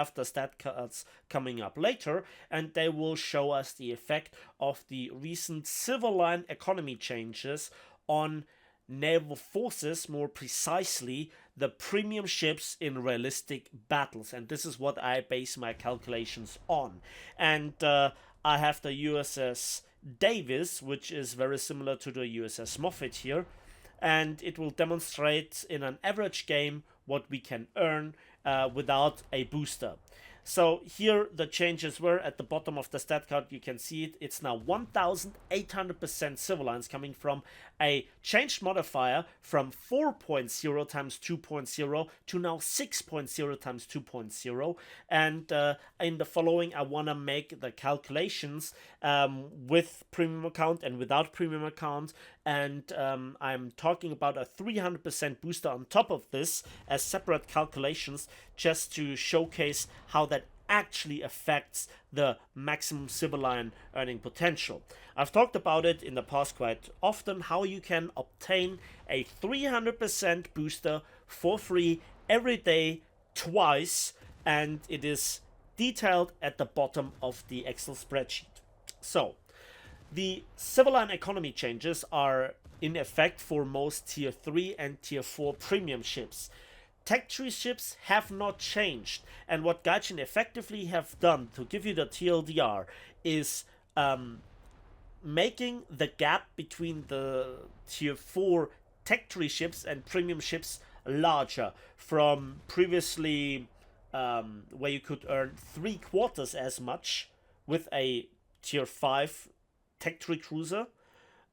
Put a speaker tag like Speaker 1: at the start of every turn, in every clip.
Speaker 1: have the stat cards coming up later, and they will show us the effect of the recent civil line economy changes on naval forces, more precisely the premium ships in realistic battles. And this is what I base my calculations on. And I have the USS Davis, which is very similar to the USS Moffett here, and it will demonstrate in an average game what we can earn without a booster. So here the changes were at the bottom of the stat card. You can see it. It's now 1,800% civil lines, coming from a changed modifier from 4.0 times 2.0 to now 6.0 times 2.0. And in the following, I want to make the calculations with premium account and without premium account. And I'm talking about a 300% booster on top of this as separate calculations, just to showcase how that actually affects the maximum civil line earning potential. I've talked about it in the past quite often, how you can obtain a 300% booster for free every day, twice, and it is detailed at the bottom of the Excel spreadsheet. So, the civil line economy changes are in effect for most tier 3 and tier 4 premium ships. Tech tree ships have not changed, and what Gaijin effectively have done, to give you the TLDR, is making the gap between the tier 4 tech tree ships and premium ships larger, from previously where you could earn 3/4 as much with a tier 5 tech tree cruiser.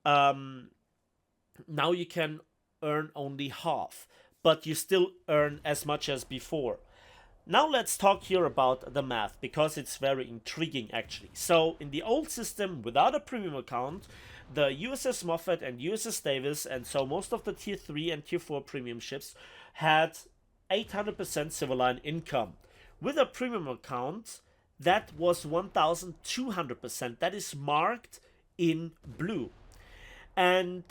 Speaker 1: Now you can earn only half, but you still earn as much as before. Now let's talk here about the math, because it's very intriguing actually. So in the old system, without a premium account, the USS Moffett and USS Davis, and so most of the tier 3 and tier 4 premium ships, had 800% civil line income. With a premium account, that was 1,200%. That is marked in blue. And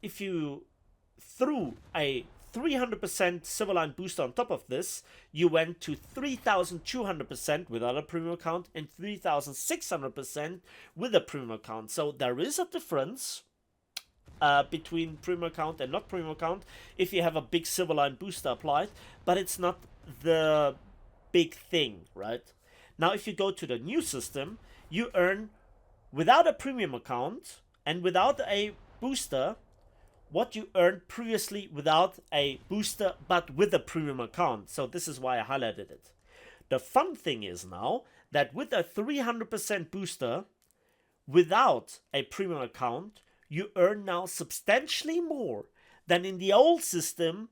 Speaker 1: if you threw a 300% civil line booster on top of this, you went to 3,200% without a premium account and 3,600% with a premium account. So there is a difference between premium account and not premium account if you have a big civil line booster applied, but it's not the big thing, right? Now if you go to the new system, you earn without a premium account and without a booster what you earned previously without a booster but with a premium account. So this is why I highlighted it. The fun thing is now that with a 300% booster without a premium account, you earn now substantially more than in the old system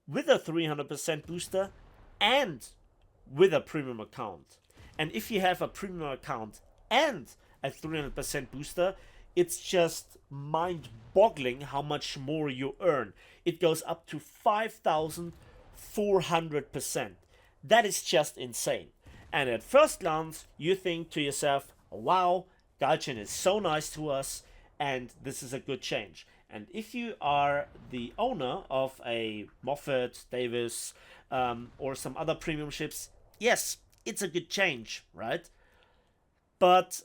Speaker 1: with a 300% booster and with a premium account. And if you have a premium account and a 300% booster, it's just mind-boggling how much more you earn. It goes up to 5,400%. That is just insane. And at first glance, you think to yourself, wow, Gaijin is so nice to us, and this is a good change. And if you are the owner of a Moffett, Davis, or some other premium ships, yes, it's a good change, right? But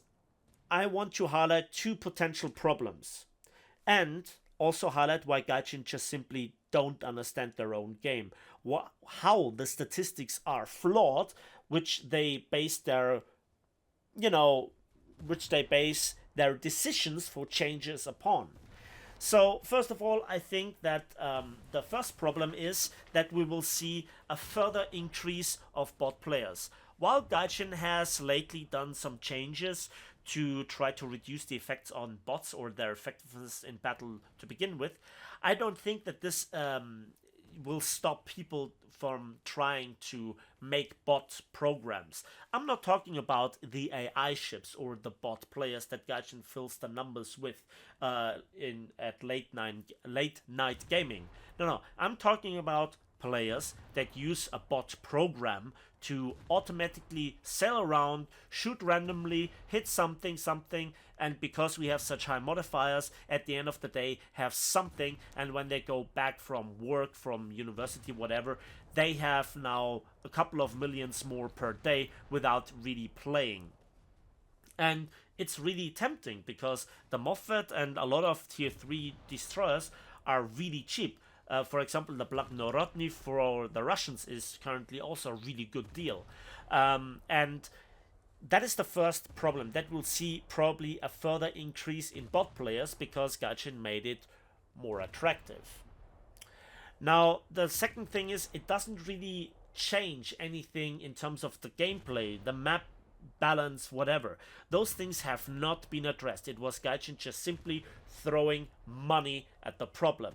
Speaker 1: I want to highlight two potential problems, and also highlight why Gaijin just simply don't understand their own game. How the statistics are flawed, which they base their, decisions for changes upon. So, first of all, I think that the first problem is that we will see a further increase of bot players. While Gaijin has lately done some changes to try to reduce the effects on bots or their effectiveness in battle to begin with, I don't think that this will stop people from trying to make bot programs. I'm not talking about the AI ships or the bot players that Gaijin fills the numbers with at late night gaming. No, I'm talking about players that use a bot program to automatically sail around, shoot randomly, hit something, and because we have such high modifiers, at the end of the day have something, and when they go back from work, from university, whatever, they have now a couple of millions more per day without really playing. And it's really tempting because the Moffat and a lot of tier 3 destroyers are really cheap. For example, the Blagorodny for the Russians is currently also a really good deal. And that is the first problem. That will see probably a further increase in bot players because Gaijin made it more attractive. Now, the second thing is it doesn't really change anything in terms of the gameplay, the map balance, whatever. Those things have not been addressed. It was Gaijin just simply throwing money at the problem.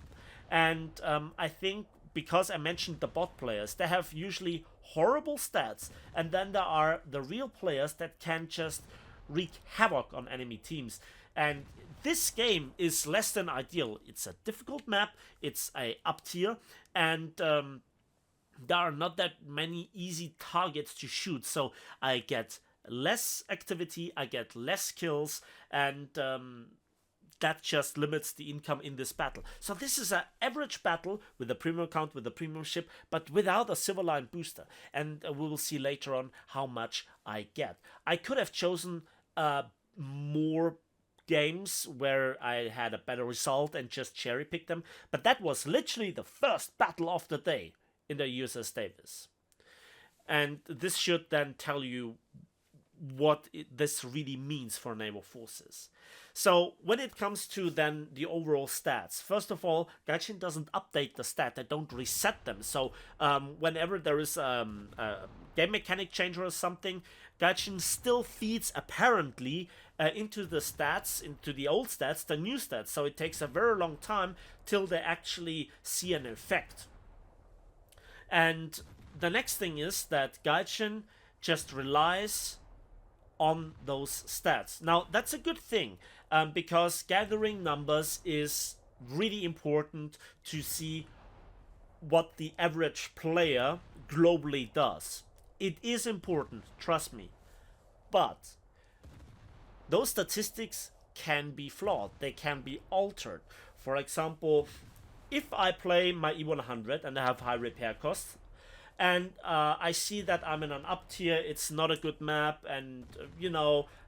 Speaker 1: And I think because I mentioned the bot players, they have usually horrible stats, and then there are the real players that can just wreak havoc on enemy teams. And this game is less than ideal. It's a difficult map, it's a up tier, and there are not that many easy targets to shoot, so I get less activity, I get less kills, and that just limits the income in this battle. So this is an average battle with a premium count, with a premium ship, but without a silver line booster. And we will see later on how much I get. I could have chosen more games where I had a better result and just cherry picked them, but that was literally the first battle of the day in the USS Davis. And this should then tell you what this really means for naval forces. So when it comes to then the overall stats, first of all, Gaijin doesn't update the stat, they don't reset them. So whenever there is a game mechanic change or something, Gaijin still feeds apparently into the stats, into the old stats, the new stats. So it takes a very long time till they actually see an effect. And the next thing is that Gaijin just relies on those stats. Now, that's a good thing because gathering numbers is really important to see what the average player globally does. It is important, trust me. But those statistics can be flawed. They can be altered. For example, if I play my E100 and I have high repair costs, and I see that I'm in an up tier, it's not a good map, and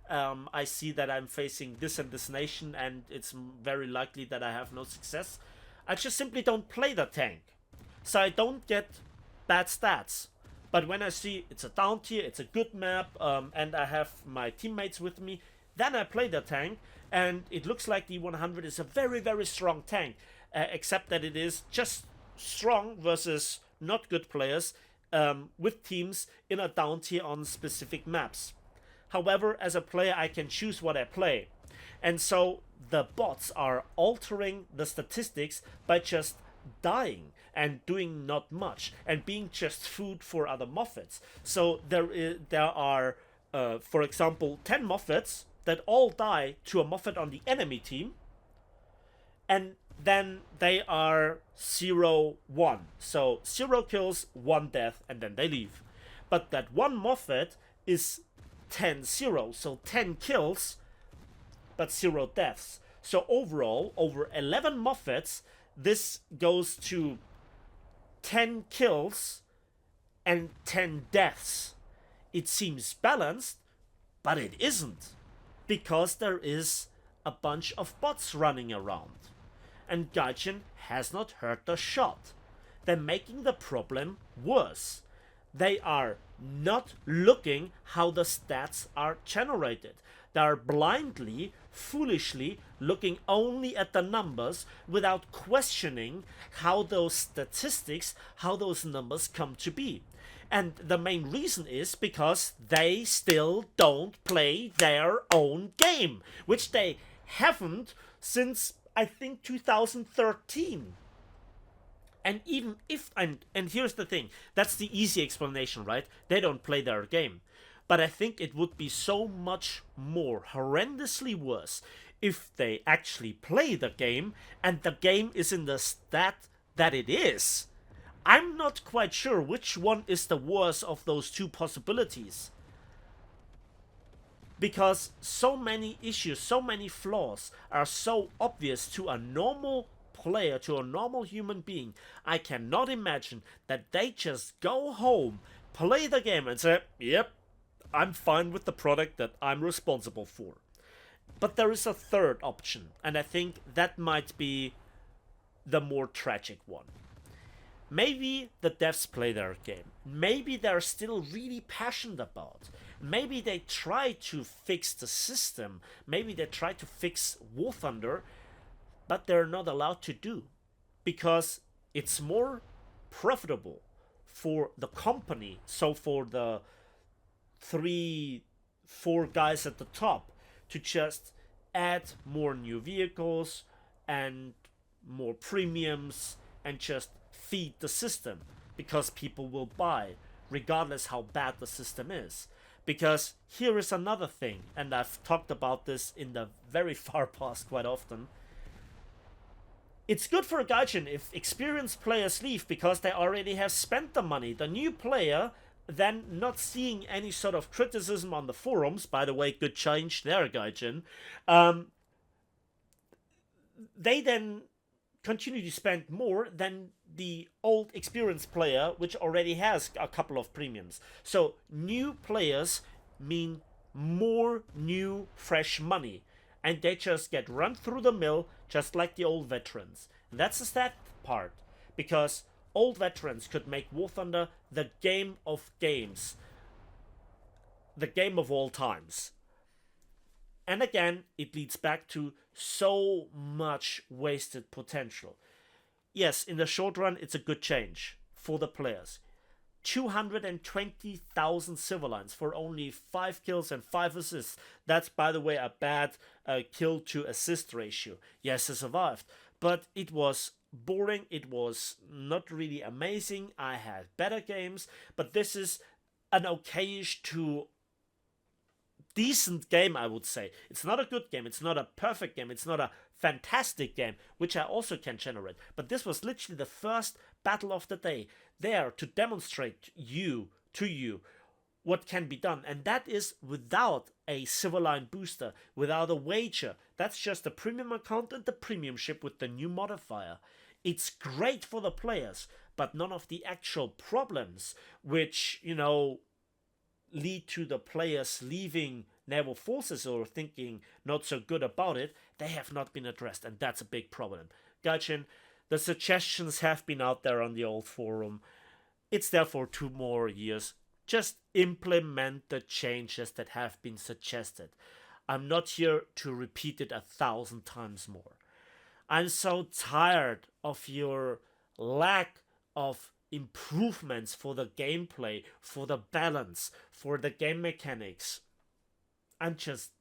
Speaker 1: I see that I'm facing this and this nation, and it's very likely that I have no success, I just simply don't play the tank. So I don't get bad stats. But when I see it's a down tier, it's a good map, and I have my teammates with me, then I play the tank, and it looks like the 100 is a very, very strong tank, except that it is just strong versus not good players with teams in a down tier on specific maps. However, as a player, I can choose what I play. And so the bots are altering the statistics by just dying and doing not much and being just food for other Moffats. So there are, for example, 10 Moffats that all die to a Moffat on the enemy team, and then they are 0-1. So 0 kills, 1 death, and then they leave. But that one Moffat is 10-0, so 10 kills, but 0 deaths. So overall, over 11 Moffats, this goes to 10 kills and 10 deaths. It seems balanced, but it isn't, because there is a bunch of bots running around. And Gaijin has not heard the shot. They're making the problem worse. They are not looking how the stats are generated. They are blindly, foolishly looking only at the numbers without questioning how those statistics, how those numbers come to be. And the main reason is because they still don't play their own game, which they haven't since I think 2013. And even if, and here's the thing, that's the easy explanation, right? They don't play their game. But I think it would be so much more horrendously worse if they actually play the game and the game is in the stat that it is. I'm not quite sure which one is the worst of those two possibilities. Because so many issues, so many flaws are so obvious to a normal player, to a normal human being. I cannot imagine that they just go home, play the game, and say, yep, I'm fine with the product that I'm responsible for. But there is a third option, and I think that might be the more tragic one. Maybe the devs play their game. Maybe they're still really passionate about. Maybe they try to fix the system. Maybe they try to fix War Thunder, but they're not allowed to do. Because it's more profitable for the company, so for the 3, 4 guys at the top, to just add more new vehicles and more premiums and just feed the system, because people will buy regardless how bad the system is. Because here is another thing, and I've talked about this in the very far past quite often. It's good for a Gaijin if experienced players leave because they already have spent the money. The new player then not seeing any sort of criticism on the forums, by the way, good change there, Gaijin, they then continue to spend more than the old experienced player, which already has a couple of premiums. So new players mean more new fresh money, and they just get run through the mill just like the old veterans. And that's the sad part, because old veterans could make War Thunder the game of games, the game of all times. And again, it leads back to so much wasted potential. Yes, in the short run, it's a good change for the players. 220,000 civilians for only 5 kills and 5 assists. That's, by the way, a bad kill to assist ratio. Yes, I survived, but it was boring. It was not really amazing. I had better games, but this is an okayish to decent game, I would say. It's not a good game, it's not a perfect game, it's not a fantastic game, which I also can generate. But this was literally the first battle of the day, there to demonstrate to you what can be done. And that is without a Silver Line booster, without a wager. That's just the premium account and the premium ship with the new modifier. It's great for the players, but none of the actual problems, which, lead to the players leaving naval forces or thinking not so good about it, they have not been addressed, and that's a big problem. Gaijin, the suggestions have been out there on the old forum. It's there for 2 more years. Just implement the changes that have been suggested. I'm not here to repeat it 1,000 times more. I'm so tired of your lack of improvements for the gameplay, for the balance, for the game mechanics. I'm just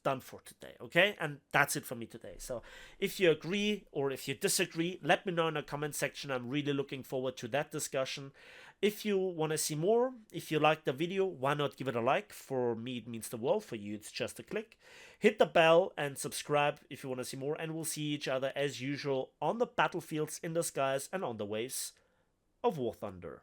Speaker 1: done for today, okay? And that's it for me today. So if you agree or if you disagree, let me know in the comment section. I'm really looking forward to that discussion. If you want to see more, if you like the video, why not give it a like? For me, it means the world. For you, it's just a click. Hit the bell and subscribe if you want to see more. And we'll see each other as usual on the battlefields, in the skies, and on the waves of War Thunder.